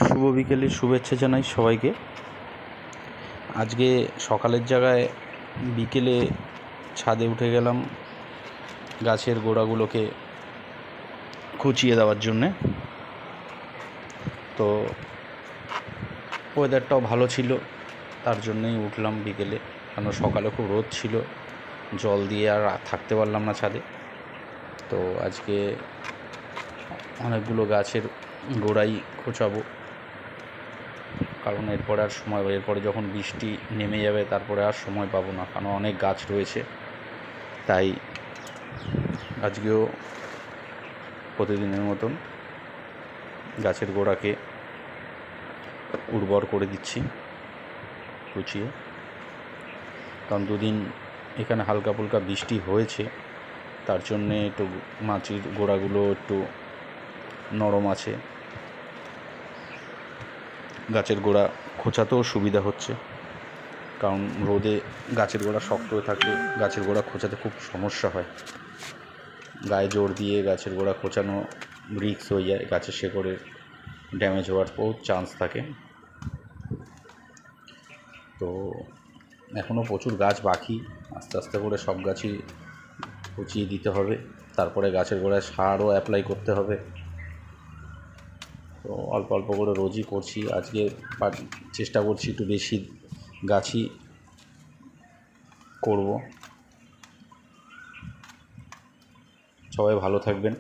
শুভ বিকেলের শুভেচ্ছা জানাই সবাইকে। আজকে সকালের জায়গায় বিকেলে ছাদে উঠে গেলাম গাছের গোড়াগুলোকে খুঁচিয়ে দেওয়ার জন্যে। তো ওয়েদারটাও ভালো ছিল, তার জন্যই উঠলাম বিকেলে, কারণ সকালে খুব রোদ ছিল, জল দিয়ে আর থাকতে পারলাম না ছাদে। তো আজকে অনেকগুলো গাছের গোড়াই খোঁচাবো, কারণ এরপরে যখন বৃষ্টি নেমে যাবে তারপরে আর সময় পাবো না, কারণ অনেক গাছ রয়েছে। তাই আজকেও প্রতিদিনের মতন গাছের গোড়াকে উর্বর করে দিচ্ছি কুচিয়ে, কারণ দুদিন এখানে হালকা ফুলকা বৃষ্টি হয়েছে, তার জন্যে একটু মাটির গোড়াগুলো একটু নরম আছে, গাছের গোড়া খোঁচাতেও সুবিধা হচ্ছে। কারণ রোদে গাছের গোড়া শক্ত হয়ে থাকলে গাছের গোড়া খোঁচাতে খুব সমস্যা হয়, গায়ে জোর দিয়ে গাছের গোড়া খোঁচানো রিস্ক হয়ে যায়, গাছের শেকড়ের ড্যামেজ হওয়ার বহুত চান্স থাকে। তো এখনও প্রচুর গাছ বাকি, আস্তে আস্তে করে সব গাছই কুচিয়ে দিতে হবে, তারপরে গাছের গোড়ায় সারও অ্যাপ্লাই করতে হবে। তো অল্প অল্প করে রোজই করছি, আজকে চেষ্টা করছি একটু বেশি গাছই করব। সবাই ভালো থাকবেন।